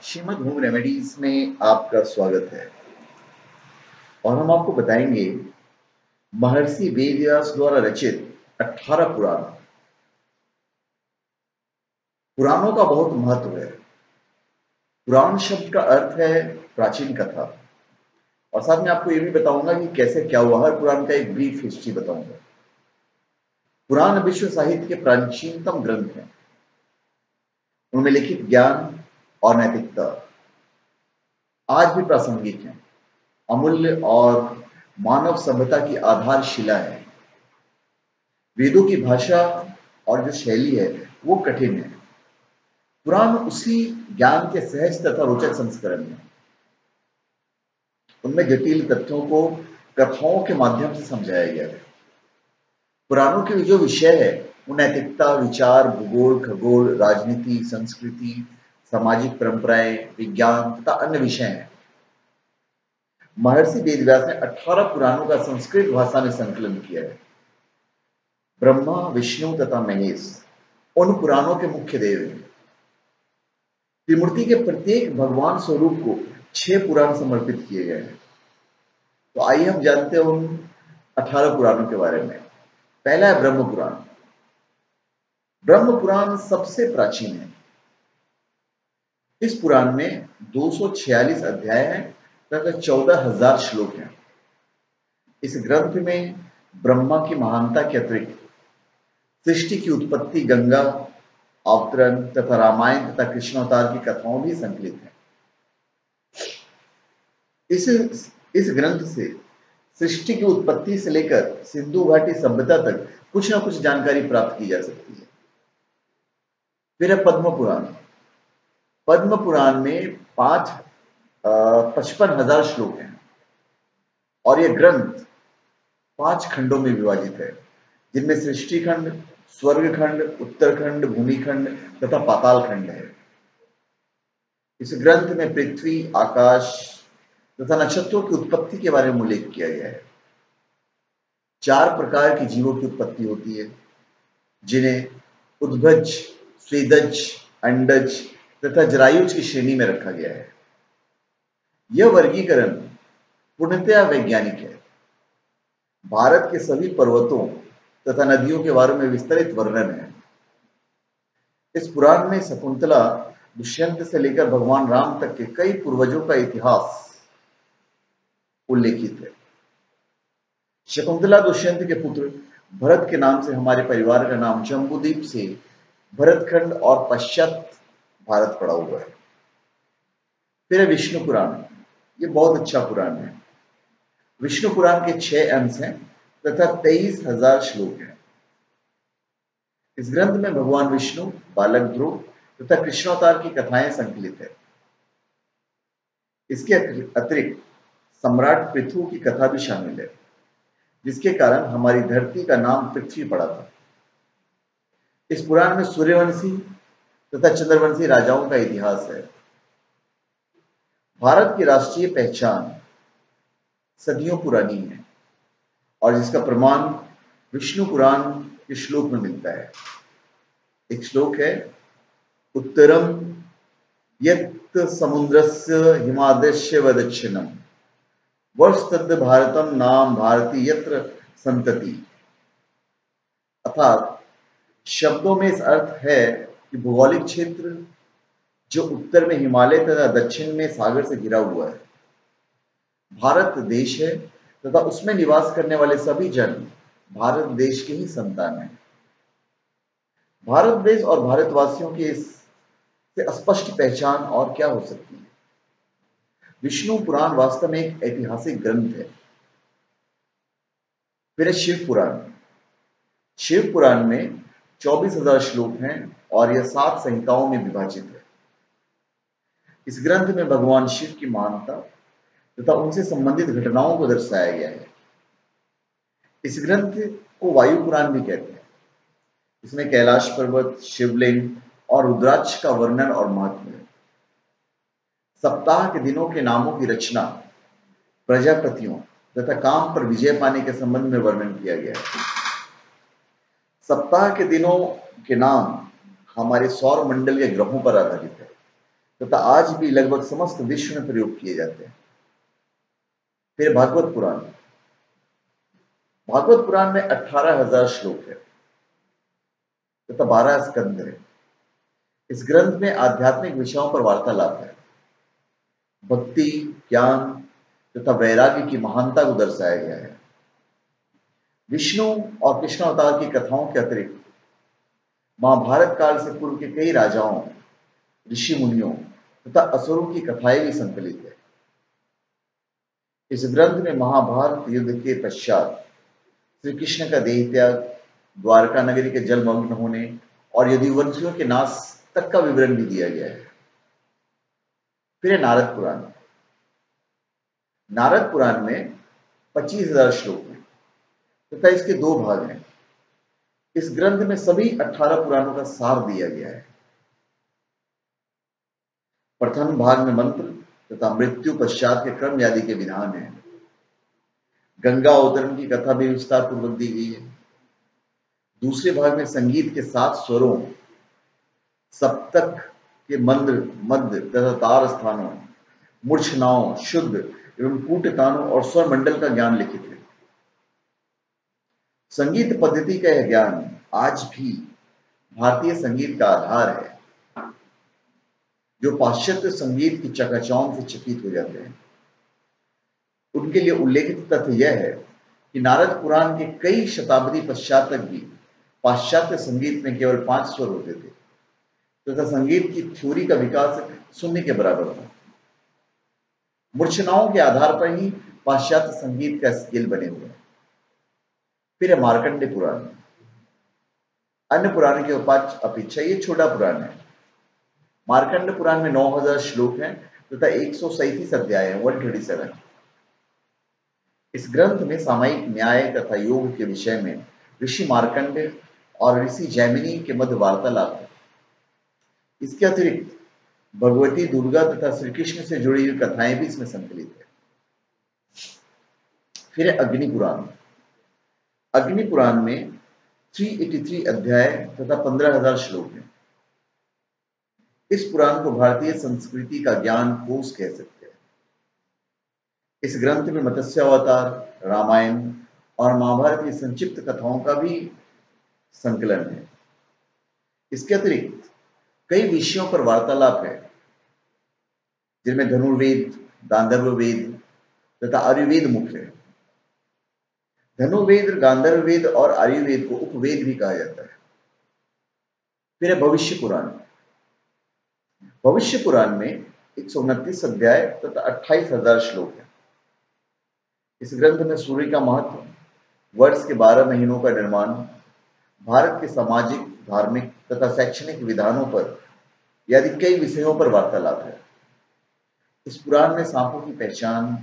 Shrimad home remedies में आपका स्वागत है और हम आपको बताएंगे महर्षि वेदव्यास द्वारा रचित 18 पुराण। पुराणों का बहुत महत्व है। पुराण शब्द का अर्थ है प्राचीन कथा, और साथ में आपको यह भी बताऊंगा कि कैसे क्या हुआ। हर पुराण का एक ब्रीफ हिस्ट्री बताऊंगा। पुराण विश्व साहित्य के प्राचीनतम ग्रंथ हैं। उनमें लिखित ज्ञान और नैतिकता आज भी प्रासंगिक है, अमूल्य और मानव सभ्यता की आधारशिला है। वेदों की भाषा और जो शैली है वो कठिन है। पुराण उसी ज्ञान के सहज तथा रोचक संस्करण है। उनमें जटिल तथ्यों को कथाओं के माध्यम से समझाया गया है। पुराणों के जो विषय है वो नैतिकता, विचार, भूगोल, खगोल, राजनीति, संस्कृति, सामाजिक परंपराएं, विज्ञान तथा अन्य विषय हैं। महर्षि वेदव्यास ने 18 पुराणों का संस्कृत भाषा में संकलन किया है। ब्रह्मा, विष्णु तथा महेश उन पुराणों के मुख्य देव हैं। त्रिमूर्ति के प्रत्येक भगवान स्वरूप को 6 पुराण समर्पित किए गए हैं। तो आइए हम जानते हैं उन 18 पुराणों के बारे में। पहला है ब्रह्म पुराण। ब्रह्म पुराण सबसे प्राचीन है। इस पुराण में 246 अध्याय हैं तथा 14,000 श्लोक हैं। इस ग्रंथ में ब्रह्मा की महानता के अतिरिक्त सृष्टि की उत्पत्ति, गंगा अवतरण तथा रामायण तथा कृष्णावतार की कथाओं भी संकलित हैं। इस ग्रंथ से सृष्टि की उत्पत्ति से लेकर सिंधु घाटी सभ्यता तक कुछ ना कुछ जानकारी प्राप्त की जा सकती है। फिर है पद्म पुराण। पद्म पुराण में 55,000 श्लोक हैं और यह ग्रंथ 5 खंडों में विभाजित है, जिनमें सृष्टि खंड, स्वर्ग खंड, उत्तरखंड, भूमिखंड तथा पाताल खंड है। इस ग्रंथ में पृथ्वी, आकाश तथा नक्षत्रों की उत्पत्ति के बारे में उल्लेख किया गया है। 4 प्रकार के जीवों की उत्पत्ति होती है, जिन्हें उद्भज, स्वेदज, अंडज तथा जरायुज की श्रेणी में रखा गया है। यह वर्गीकरण पूर्णतया वैज्ञानिक है। भारत के सभी पर्वतों तथा नदियों के बारे में विस्तृत वर्णन है। इस पुराण में शकुंतला, दुष्यंत से लेकर भगवान राम तक के कई पूर्वजों का इतिहास उल्लेखित है। शकुंतला दुष्यंत के पुत्र भरत के नाम से हमारे परिवार का नाम जम्बूद्वीप से भरतखंड और पश्चात भारत पड़ा हुआ है। फिर है विष्णु पुराण। ये बहुत अच्छा पुराण है। विष्णु पुराण के 6 अंश हैं तथा 23,000 श्लोक हैं। इस ग्रंथ में भगवान विष्णु, बालक ध्रुव तथा कृष्णावतार की कथाएं संकलित है। इसके अतिरिक्त सम्राट पृथु की कथा भी शामिल है, जिसके कारण हमारी धरती का नाम पृथ्वी पड़ा था। इस पुराण में सूर्यवंशी तथा चंद्रवंशी राजाओं का इतिहास है। भारत की राष्ट्रीय पहचान सदियों पुरानी है और जिसका प्रमाण विष्णु पुराण के श्लोक में मिलता है। एक श्लोक है, उत्तरम यत् समुद्रस्य हिमादस्य व दक्षिणम वर्षतद भारतम नाम भारती यत्र संतति। अर्थात शब्दों में इस अर्थ है कि भौगोलिक क्षेत्र जो उत्तर में हिमालय तथा दक्षिण में सागर से घिरा हुआ है, भारत देश है तथा उसमें निवास करने वाले सभी जन भारत देश के ही संतान हैं। भारत देश और भारतवासियों की इससे स्पष्ट पहचान और क्या हो सकती है। विष्णु पुराण वास्तव में एक ऐतिहासिक ग्रंथ है। फिर शिव पुराण। शिव पुराण में 24,000 श्लोक हैं और यह 7 संहिताओं में विभाजित है। इस ग्रंथ में भगवान शिव की महानता तथा उनसे संबंधित घटनाओं को दर्शाया गया है। इस ग्रंथ को वायु पुराण भी कहते हैं। इसमें कैलाश पर्वत, शिवलिंग और रुद्राक्ष का वर्णन और महत्व है। सप्ताह के दिनों के नामों की रचना प्रजापतियों तथा काम पर विजय पाने के संबंध में वर्णन किया गया है। सप्ताह के दिनों के नाम हमारे सौर मंडल के ग्रहों पर आधारित है। तथा आज भी लगभग समस्त विश्व में प्रयोग किए जाते हैं। फिर भागवत पुराण। भागवत पुराण में 18,000 श्लोक है तथा 12 स्कंद है। इस ग्रंथ में आध्यात्मिक विषयों पर वार्तालाप है। भक्ति, ज्ञान तथा वैराग्य की महानता को दर्शाया गया है। विष्णु और कृष्ण अवतार की कथाओं के अतिरिक्त महाभारत काल से पूर्व के कई राजाओं, ऋषि मुनियों तथा असुरों की कथाएं भी संकलित है। इस ग्रंथ में महाभारत युद्ध के पश्चात श्री कृष्ण का देह त्याग, द्वारका नगरी के जलमग्न होने और यदुवंशियों के नाश तक का विवरण भी दिया गया है। फिर है नारद पुराण। नारद पुराण में 25,000 श्लोक हैं तथा इसके 2 भाग हैं। इस ग्रंथ में सभी 18 पुराणों का सार दिया गया है। प्रथम भाग में मंत्र तथा मृत्यु पश्चात के कर्म आदि के विधान हैं। गंगा अवतरण की कथा भी विस्तार पूर्वक दी गई है। दूसरे भाग में संगीत के 7 स्वरों, सप्तक के मंत्र, मध्य तथा तार स्थानों, मूर्छनाओं, शुद्ध एवं कूटतानों और स्वर मंडल का ज्ञान लिखित है। संगीत पद्धति का यह ज्ञान आज भी भारतीय संगीत का आधार है, जो पाश्चात्य संगीत की चकाचौंध से चकित हो जाते हैं। उनके लिए उल्लेखित तथ्य यह है कि नारद पुराण के कई शताब्दी पश्चात तक भी पाश्चात्य संगीत में केवल 5 स्वर होते थे तथा संगीत की थ्योरी का विकास शून्य के बराबर था। मूर्छनाओं के आधार पर ही पाश्चात्य संगीत का स्केल बने हुए हैं। फिर है मार्कंडेय पुराण। अन्य पुराण के अपेक्षा ये छोटा पुराण है। मार्कंडेय पुराण में 9,000 श्लोक हैं तथा 137 अध्याय हैं, 137। इस ग्रंथ में सामायिक न्याय तथा योग के विषय में ऋषि मार्कंडेय और ऋषि जैमिनी के मध्य वार्तालाप है। इसके अतिरिक्त भगवती दुर्गा तथा श्री कृष्ण से जुड़ी हुई कथाएं भी इसमें संकलित है। फिर है अग्नि पुराण। अग्नि पुराण में 383 अध्याय तथा 15,000 श्लोक हैं। इस पुराण को भारतीय संस्कृति का ज्ञान कोश कह सकते हैं। इस ग्रंथ में मत्स्य अवतार, रामायण और महाभारत की संक्षिप्त कथाओं का भी संकलन है। इसके अतिरिक्त कई विषयों पर वार्तालाप है, जिनमें धनुर्वेद, गांधर्व वेद तथा आयुर्वेद मुख्य है। धनुर्वेद, गांधर्व वेद और आयुर्वेद को उपवेद भी कहा जाता है। फिर है भविष्य पुराण। भविष्य पुराण में 129 अध्याय तथा 28,000 श्लोक है। इस ग्रंथ में सूर्य का महत्व, वर्ष के 12 महीनों का निर्माण, भारत के सामाजिक, धार्मिक तथा शैक्षणिक विधानों पर आदि कई विषयों पर वार्तालाप है। इस पुराण में सांपों की पहचान,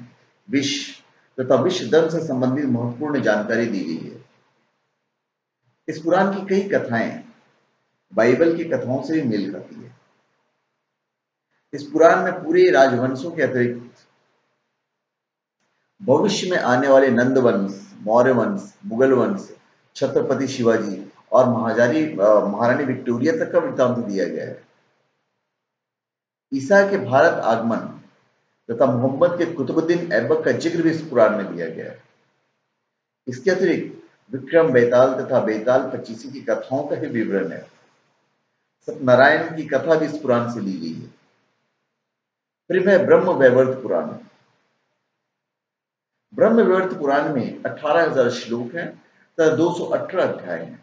विष तथा विषदंत से संबंधित महत्वपूर्ण जानकारी दी गई है। इस पुराण की कई कथाएं बाइबल की कथाओं से भी मेल खाती है। इस पुराण में पूरे राजवंशों के अतिरिक्त भविष्य में आने वाले नंद वंश, मौर्य वंश, मुगल वंश, छत्रपति शिवाजी और महारानी विक्टोरिया तक का वृत्तांत दिया गया है। ईसा के भारत आगमन तथा मोहम्मद के कुतुबुद्दीन ऐबक का जिक्र भी इस पुराण में दिया गया है। इसके अतिरिक्त विक्रम बेताल तथा बेताल पचीसी की कथाओं का ही विवरण है। सत्यनारायण की कथा भी इस पुराण से ली गई है। फिर है ब्रह्म वैवर्त पुराण। ब्रह्म वैवर्त पुराण में 18,000 श्लोक हैं तथा 218 अध्याय हैं।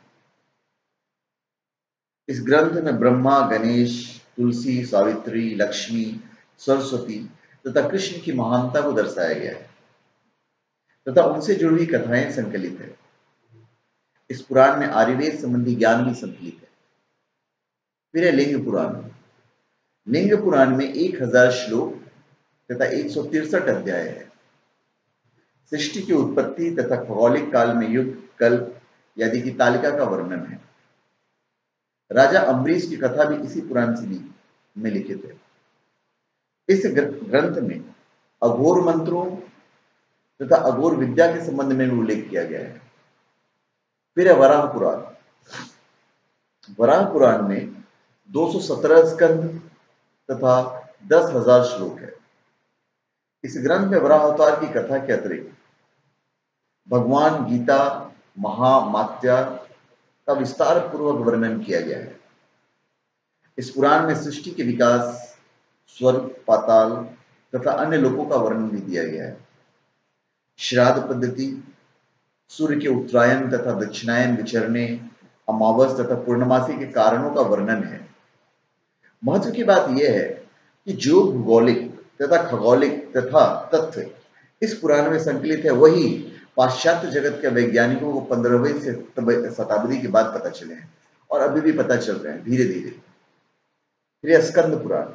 इस ग्रंथ में ब्रह्मा, गणेश, तुलसी, सावित्री, लक्ष्मी, सरस्वती तथा कृष्ण की महानता को दर्शाया गया है तथा उनसे जुड़ी हुई कथाएं संकलित है। इस पुराण में आयुर्वेद संबंधी ज्ञान भी संकलित है। फिर है लिंग पुराण। लिंग पुराण में 1,000 श्लोक तथा 163 अध्याय है। सृष्टि की उत्पत्ति तथा खगोलिक काल में युग, कल्प आदि की तालिका का वर्णन है। राजा अम्बरीश की कथा भी इसी पुराण से में लिखित है। इस ग्रंथ में अघोर मंत्रों तथा अघोर विद्या के संबंध में भी उल्लेख किया गया है। फिर है वराह पुराण। वराह पुराण में 217 स्कंद तथा 10,000 श्लोक है। इस ग्रंथ में वराह अवतार की कथा के अतिरिक्त भगवान गीता महामात्या का विस्तार पूर्वक वर्णन किया गया है। इस पुराण में सृष्टि के विकास, स्वर्ग, पाताल तथा अन्य लोकों का वर्णन भी दिया गया है। श्राद्ध पद्धति, सूर्य के उत्तरायण तथा दक्षिणायन विचरने, अमावस तथा पूर्णमासी के कारणों का वर्णन है। महत्व की बात यह है कि जो भूगोलिक तथा खगोलिक तथा तथ्य इस पुराण में संकलित है वही पाश्चात्य जगत के वैज्ञानिकों को 15वीं शताब्दी के बाद पता चले हैं और अभी भी पता चल रहे हैं धीरे धीरे। फिर स्कंद पुराण।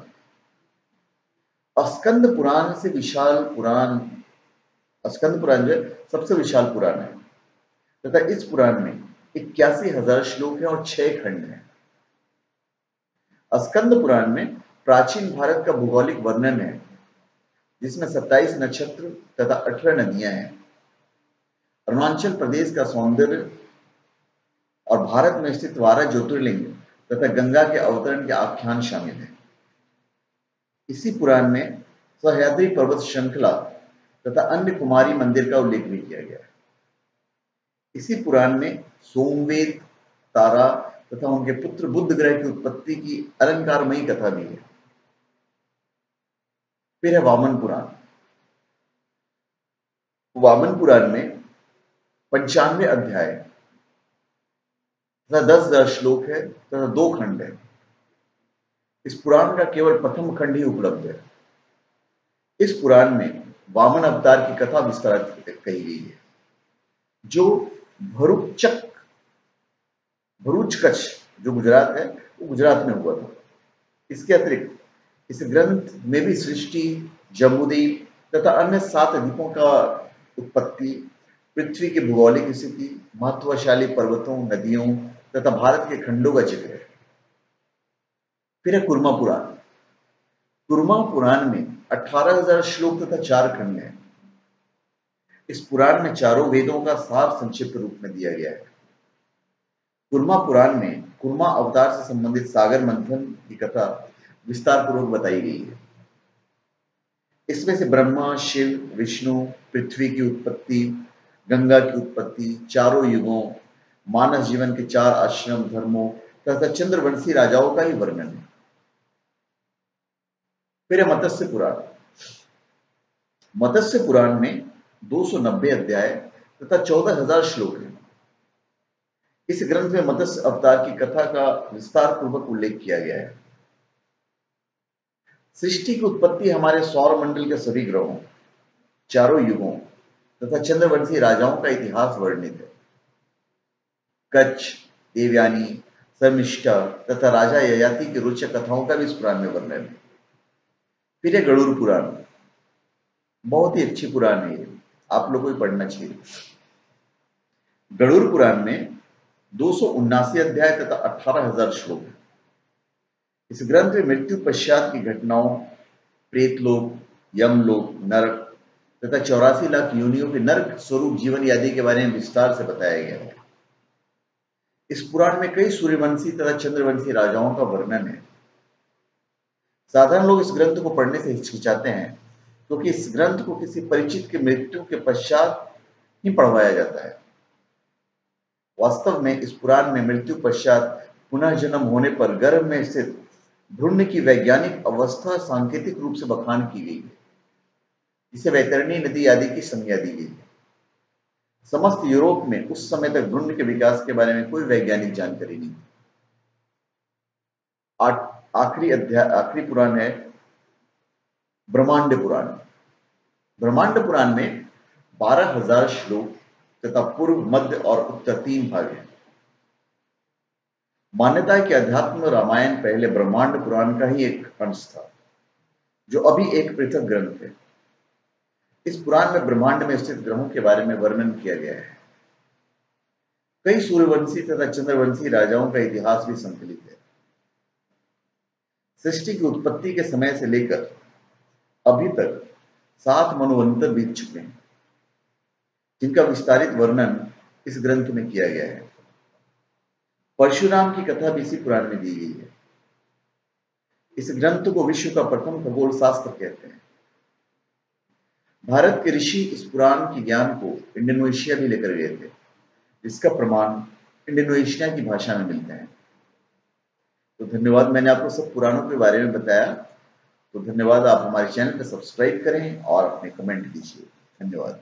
स्कंद पुराण से विशाल पुराण, स्कंद पुराण जो सबसे विशाल पुराण है तथा इस पुराण में 81,000 श्लोक हैं और 6 खंड हैं। स्कंद पुराण में प्राचीन भारत का भौगोलिक वर्णन है, जिसमें 27 नक्षत्र तथा 18 नदियां हैं। अरुणाचल प्रदेश का सौंदर्य और भारत में स्थित 12 ज्योतिर्लिंग तथा गंगा के अवतरण के आख्यान शामिल हैं। इसी पुराण में सह्याद्री पर्वत श्रृंखला तथा अन्य कुमारी मंदिर का उल्लेख भी किया गया है। इसी पुराण में सोमवेद, तारा तथा उनके पुत्र बुध ग्रह की उत्पत्ति की अलंकारमयी कथा भी है। फिर है वामन पुराण। वामन पुराण में 95 अध्याय तथा 10,000 श्लोक है तथा 2 खंड है। इस पुराण का केवल प्रथम खंड ही उपलब्ध है। इस पुराण में वामन अवतार की कथा विस्तार कही गई है, जो भरूच कच्छ जो गुजरात है वो गुजरात में हुआ था। इसके अतिरिक्त इस ग्रंथ में भी सृष्टि, जम्बूद्वीप तथा अन्य 7 द्वीपों का उत्पत्ति, पृथ्वी की भौगोलिक स्थिति, महत्वशाली पर्वतों, नदियों तथा भारत के खंडों का जिक्र है। फिर है कुर्मा पुराण। कुर्मा पुराण में 18,000 श्लोक तथा 4 खंड हैं। इस पुराण में चारों वेदों का सार संक्षिप्त रूप में दिया गया है। कुर्मा पुराण में कुर्मा अवतार से संबंधित सागर मंथन की कथा विस्तार पूर्वक बताई गई है। इसमें से ब्रह्मा, शिव, विष्णु, पृथ्वी की उत्पत्ति, गंगा की उत्पत्ति, चारों युगों, मानव जीवन के 4 आश्रम धर्मों तथा चंद्रवंशी राजाओं का ही वर्णन है। फिर है मत्स्य पुराण। मत्स्य पुराण में 290 अध्याय तथा 14,000 श्लोक हैं। इस ग्रंथ में मत्स्य अवतार की कथा का विस्तार पूर्वक उल्लेख किया गया है। सृष्टि की उत्पत्ति हमारे सौर मंडल के सभी ग्रहों, चारों युगों तथा चंद्रवंशी राजाओं का इतिहास वर्णित है। कच्छ, देवयानी, शर्मिष्ठा तथा राजा ययाति की रोचक कथाओं का भी इस पुराण में वर्णन है। फिर है गरुड़ पुराण। बहुत ही अच्छी पुराण है ये, आप लोगों को भी पढ़ना चाहिए। गरुड़ पुराण में 279 अध्याय तथा 18,000 श्लोक है। इस ग्रंथ में मृत्यु पश्चात की घटनाओं, प्रेतलोक, यमलोक, नरक तथा 84 लाख योनियों के नरक स्वरूप जीवन आदि के बारे में विस्तार से बताया गया है। इस पुराण में कई सूर्यवंशी तथा चंद्रवंशी राजाओं का वर्णन है। साधारण लोग इस ग्रंथ को पढ़ने से हिचकिचाते हैं, क्योंकि इस ग्रंथ को किसी परिचित की मृत्यु के पश्चात ही पढ़वाया जाता है। वास्तव में इस पुराण में मृत्यु पश्चात पुनः जन्म होने पर गर्भ में स्थित भ्रूण की वैज्ञानिक अवस्था सांकेतिक रूप से बखान की गई है, जिसे वैतरणी नदी आदि की संज्ञा दी गई है। समस्त यूरोप में उस समय तक भ्रूण के विकास के बारे में कोई वैज्ञानिक जानकारी नहीं थी। आखिरी पुराण है ब्रह्मांड पुराण। ब्रह्मांड पुराण में 12,000 श्लोक तथा पूर्व, मध्य और उत्तर 3 भाग हैं। मान्यता है कि अध्यात्म रामायण पहले ब्रह्मांड पुराण का ही एक अंश था, जो अभी एक पृथक ग्रंथ है। इस पुराण में ब्रह्मांड में स्थित ग्रहों के बारे में वर्णन किया गया है। कई सूर्यवंशी तथा चंद्रवंशी राजाओं का इतिहास भी संकलित है। सृष्टि की उत्पत्ति के समय से लेकर अभी तक 7 मनवंतर बीत चुके हैं, जिनका विस्तारित वर्णन इस ग्रंथ में किया गया है। परशुराम की कथा भी इसी पुराण में दी गई है। इस ग्रंथ को विश्व का प्रथम खगोल शास्त्र कहते हैं। भारत के ऋषि इस पुराण के ज्ञान को इंडोनेशिया भी लेकर गए थे, जिसका प्रमाण इंडोनेशिया की भाषा में मिलते हैं। तो धन्यवाद, मैंने आपको सब पुराणों के बारे में बताया। तो धन्यवाद, आप हमारे चैनल को सब्सक्राइब करें और अपने कमेंट कीजिए। धन्यवाद।